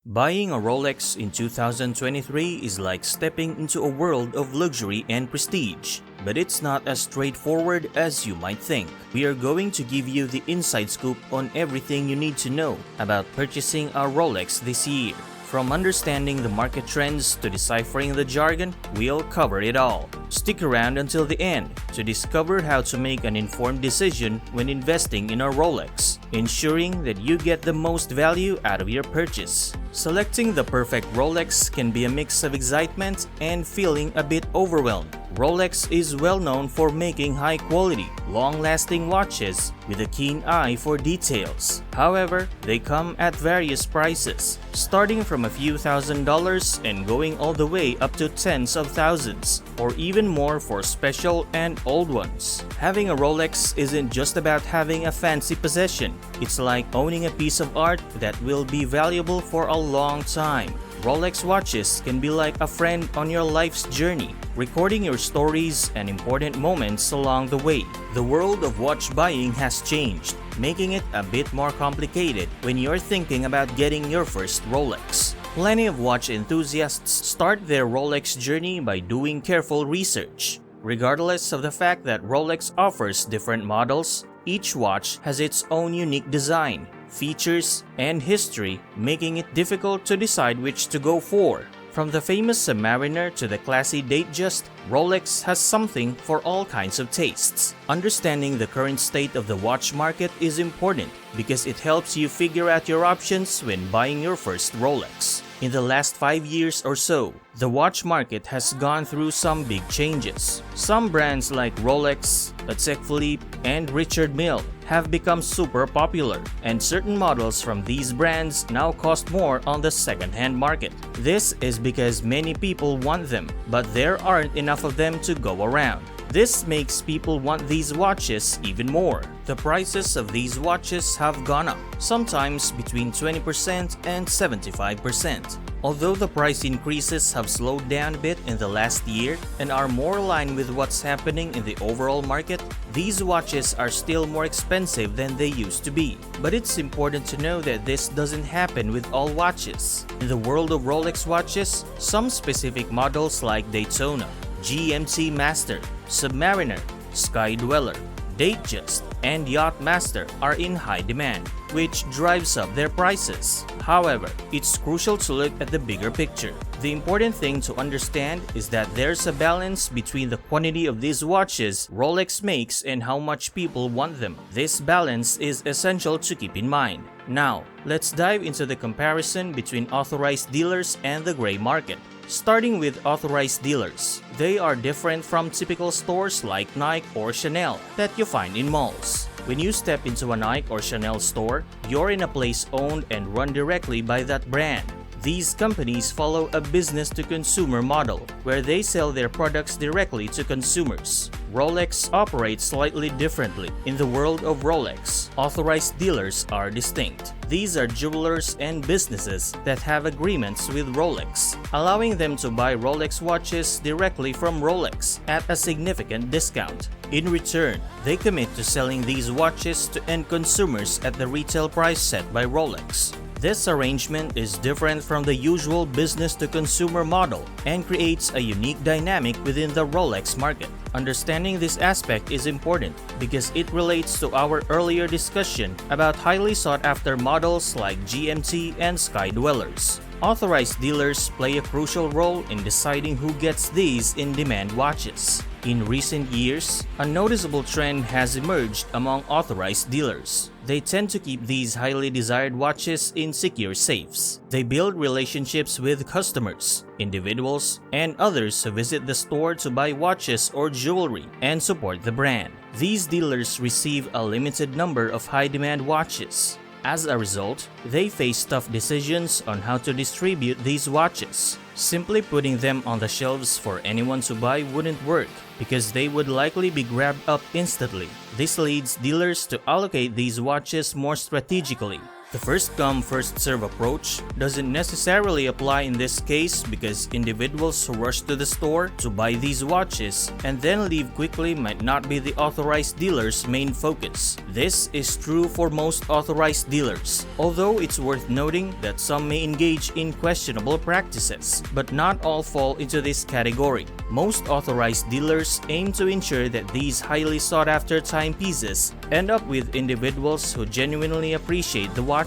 Buying a Rolex in 2023 is like stepping into a world of luxury and prestige, but it's not as straightforward as you might think. We are going to give you the inside scoop on everything you need to know about purchasing a Rolex this year. From understanding the market trends to deciphering the jargon, we'll cover it all. Stick around until the end to discover how to make an informed decision when investing in a Rolex, ensuring that you get the most value out of your purchase. Selecting the perfect Rolex can be a mix of excitement and feeling a bit overwhelmed. Rolex is well known for making high-quality, long-lasting watches with a keen eye for details. However, they come at various prices, starting from a few $1,000s and going all the way up to tens of thousands, or even more for special and old ones. Having a Rolex isn't just about having a fancy possession. It's like owning a piece of art that will be valuable for a long time. Rolex watches can be like a friend on your life's journey, recording your stories and important moments along the way. The world of watch buying has changed, making it a bit more complicated when you're thinking about getting your first Rolex. Plenty of watch enthusiasts start their Rolex journey by doing careful research. Regardless of the fact that Rolex offers different models, each watch has its own unique design, features, and history, making it difficult to decide which to go for. From the famous Submariner to the classy Datejust, Rolex has something for all kinds of tastes. Understanding the current state of the watch market is important because it helps you figure out your options when buying your first Rolex. In the last 5 years or so, the watch market has gone through some big changes. Some brands like Rolex, Patek Philippe, and Richard Mille have become super popular, and certain models from these brands now cost more on the second-hand market. This is because many people want them, but there aren't enough of them to go around. This makes people want these watches even more. The prices of these watches have gone up, sometimes between 20% and 75%. Although the price increases have slowed down a bit in the last year and are more aligned with what's happening in the overall market, these watches are still more expensive than they used to be. But it's important to know that this doesn't happen with all watches. In the world of Rolex watches, some specific models like Daytona, GMT Master, Submariner, Sky-Dweller, Datejust, and Yacht Master are in high demand, which drives up their prices. However, it's crucial to look at the bigger picture. The important thing to understand is that there's a balance between the quantity of these watches Rolex makes and how much people want them. This balance is essential to keep in mind. Now, let's dive into the comparison between authorized dealers and the gray market. Starting with authorized dealers, they are different from typical stores like Nike or Chanel that you find in malls. When you step into a Nike or Chanel store, you're in a place owned and run directly by that brand. These companies follow a business-to-consumer model where they sell their products directly to consumers. Rolex operates slightly differently. In the world of Rolex, authorized dealers are distinct. These are jewelers and businesses that have agreements with Rolex, allowing them to buy Rolex watches directly from Rolex at a significant discount. In return, they commit to selling these watches to end consumers at the retail price set by Rolex. This arrangement is different from the usual business-to-consumer model and creates a unique dynamic within the Rolex market. Understanding this aspect is important because it relates to our earlier discussion about highly sought-after models like GMT and Sky-Dwellers. Authorized dealers play a crucial role in deciding who gets these in-demand watches. In recent years, a noticeable trend has emerged among authorized dealers. They tend to keep these highly desired watches in secure safes. They build relationships with customers, individuals, and others who visit the store to buy watches or jewelry and support the brand. These dealers receive a limited number of high-demand watches. As a result, they face tough decisions on how to distribute these watches. Simply putting them on the shelves for anyone to buy wouldn't work because they would likely be grabbed up instantly. This leads dealers to allocate these watches more strategically, The first come first serve approach doesn't necessarily apply in this case because individuals who rush to the store to buy these watches and then leave quickly might not be the authorized dealer's main focus. This is true for most authorized dealers, although it's worth noting that some may engage in questionable practices, but not all fall into this category. Most authorized dealers aim to ensure that these highly sought after timepieces end up with individuals who genuinely appreciate the watches,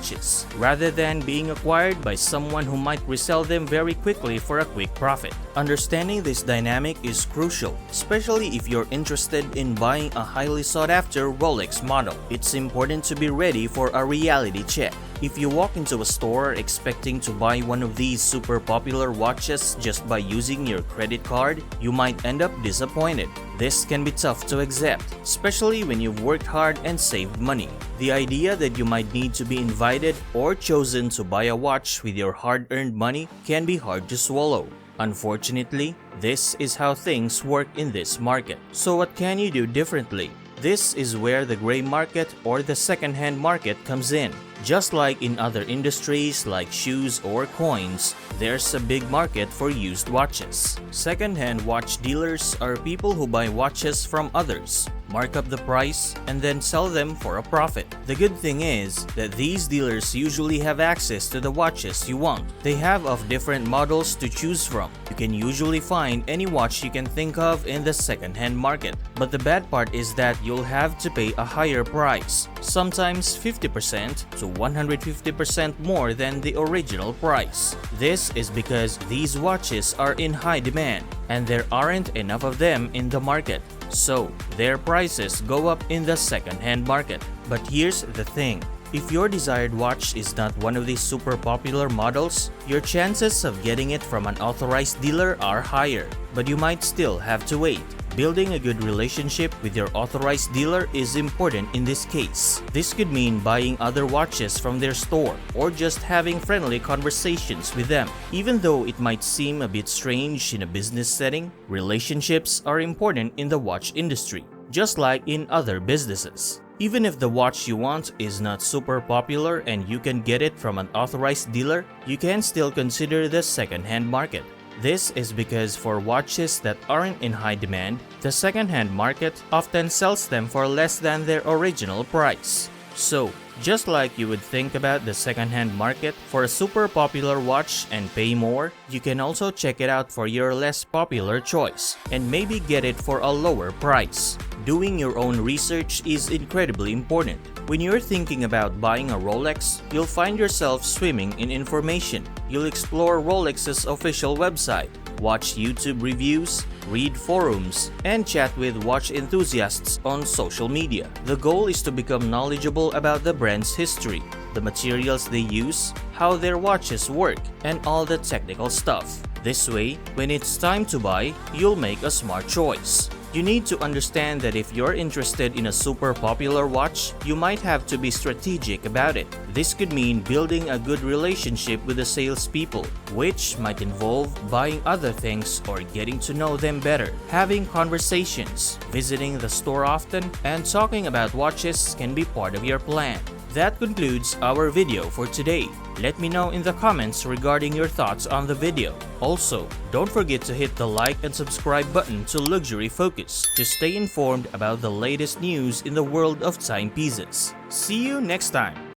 rather than being acquired by someone who might resell them very quickly for a quick profit. Understanding this dynamic is crucial, especially if you're interested in buying a highly sought after Rolex model. It's important to be ready for a reality check. If you walk into a store expecting to buy one of these super popular watches just by using your credit card, you might end up disappointed. This can be tough to accept, especially when you've worked hard and saved money. The idea that you might need to be invited or chosen to buy a watch with your hard-earned money can be hard to swallow. Unfortunately, this is how things work in this market. So what can you do differently? This is where the gray market or the second-hand market comes in. Just like in other industries like shoes or coins, there's a big market for used watches. Second-hand watch dealers are people who buy watches from others, mark up the price, and then sell them for a profit. The good thing is that these dealers usually have access to the watches you want. They have of different models to choose from. You can usually find any watch you can think of in the second-hand market. But the bad part is that you'll have to pay a higher price, sometimes 50% to 150% more than the original price. This is because these watches are in high demand and there aren't enough of them in the market. So, their prices go up in the second-hand market. But here's the thing. If your desired watch is not one of these super popular models, your chances of getting it from an authorized dealer are higher, but you might still have to wait. Building a good relationship with your authorized dealer is important in this case. This could mean buying other watches from their store or just having friendly conversations with them. Even though it might seem a bit strange in a business setting, relationships are important in the watch industry, just like in other businesses. Even if the watch you want is not super popular and you can get it from an authorized dealer, you can still consider the second-hand market. This is because for watches that aren't in high demand, the second-hand market often sells them for less than their original price. So, just like you would think about the second-hand market for a super popular watch and pay more, you can also check it out for your less popular choice and maybe get it for a lower price. Doing your own research is incredibly important. When you're thinking about buying a Rolex, you'll find yourself swimming in information. You'll explore Rolex's official website, watch YouTube reviews, read forums, and chat with watch enthusiasts on social media. The goal is to become knowledgeable about the brand's history, the materials they use, how their watches work, and all the technical stuff. This way, when it's time to buy, you'll make a smart choice. You need to understand that if you're interested in a super popular watch, you might have to be strategic about it. This could mean building a good relationship with the salespeople, which might involve buying other things or getting to know them better. Having conversations, visiting the store often, and talking about watches can be part of your plan. That concludes our video for today. Let me know in the comments regarding your thoughts on the video. Also, don't forget to hit the like and subscribe button to Luxury Focus to stay informed about the latest news in the world of timepieces. See you next time!